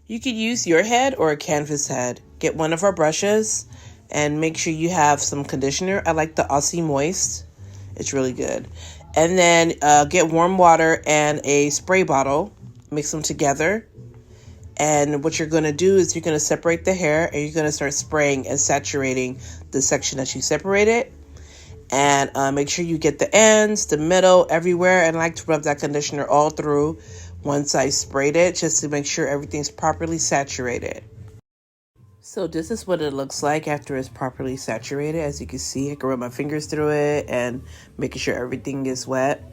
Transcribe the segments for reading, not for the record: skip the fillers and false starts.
You could use your head or a canvas head. Get one of our brushes and make sure you have some conditioner. I like the Aussie Moist. It's really good. And then get warm water and a spray bottle. Mix them together. And what you're going to do is you're going to separate the hair and you're going to start spraying and saturating the section that you separated. And make sure you get the ends, the middle, everywhere. And I like to rub that conditioner all through once I sprayed it, just to make sure everything's properly saturated. So this is what it looks like after it's properly saturated. As you can see, I can run my fingers through it and making sure everything is wet.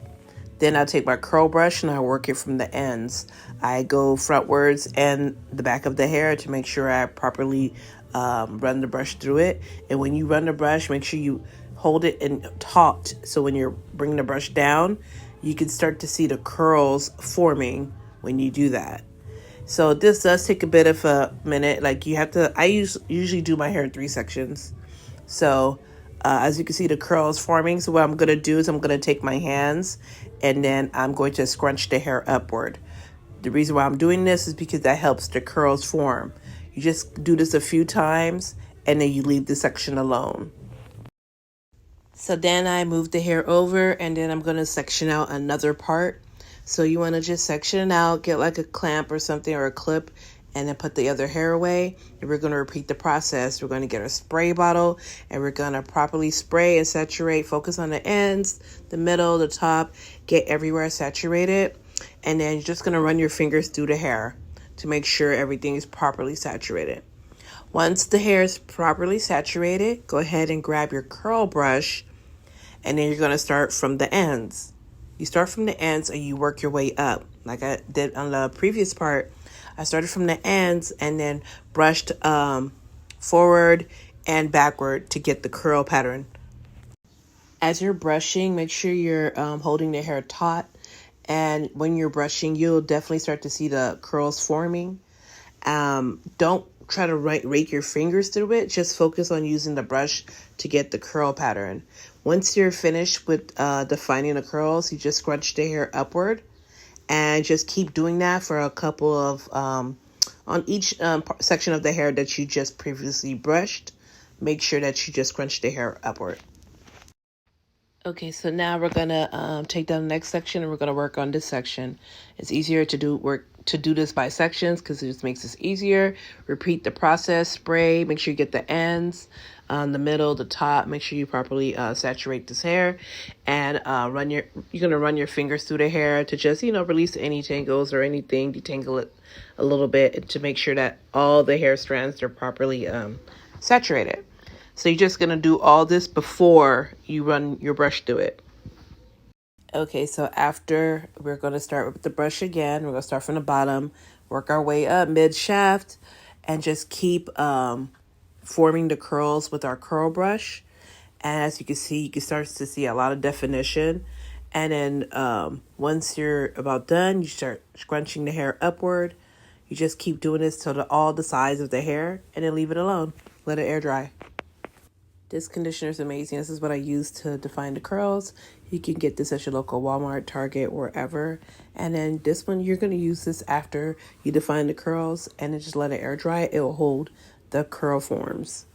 Then I'll take my curl brush and I'll work it from the ends. I go frontwards and the back of the hair to make sure I properly run the brush through it. And when you run the brush, make sure you hold it and taut. So when you're bringing the brush down, you can start to see the curls forming when you do that. So this does take a bit of a minute. Like you have to, I usually do my hair in 3 sections. So as you can see, the curls forming. So what I'm going to do is I'm going to take my hands and then I'm going to scrunch the hair upward. The reason why I'm doing this is because that helps the curls form. You just do this a few times and then you leave the section alone. So then I move the hair over and then I'm going to section out another part. So you want to just section it out, get like a clamp or something or a clip, and then put the other hair away. And we're going to repeat the process. We're going to get our spray bottle and we're going to properly spray and saturate, focus on the ends, the middle, the top, get everywhere saturated. And then you're just going to run your fingers through the hair to make sure everything is properly saturated. Once the hair is properly saturated, go ahead and grab your curl brush and then you're going to start from the ends. You start from the ends and you work your way up. Like I did on the previous part, I started from the ends and then brushed forward and backward to get the curl pattern. As you're brushing, make sure you're holding the hair taut. And when you're brushing, you'll definitely start to see the curls forming. Don't try to rake your fingers through it. Just focus on using the brush to get the curl pattern. Once you're finished with defining the curls, you just scrunch the hair upward and just keep doing that for a couple of, on each section of the hair that you just previously brushed. Make sure that you just scrunch the hair upward. Okay, so now we're gonna take down the next section and we're gonna work on this section. It's easier to do this by sections because it just makes this easier. Repeat the process, spray, make sure you get the ends, the middle, the top. Make sure you properly saturate this hair, and you're gonna run your fingers through the hair to just release any tangles or anything, detangle it a little bit to make sure that all the hair strands are properly saturated. So you're just going to do all this before you run your brush through it. Okay, so after, we're going to start with the brush again. We're going to start from the bottom, work our way up mid-shaft, and just keep forming the curls with our curl brush. And as you can see, you can start to see a lot of definition. And then once you're about done, you start scrunching the hair upward. You just keep doing this till all the sides of the hair, and then leave it alone. Let it air dry. This conditioner is amazing. This is what I use to define the curls. You can get this at your local Walmart, Target, wherever. And then this one, you're going to use this after you define the curls and then just let it air dry. It will hold the curl forms.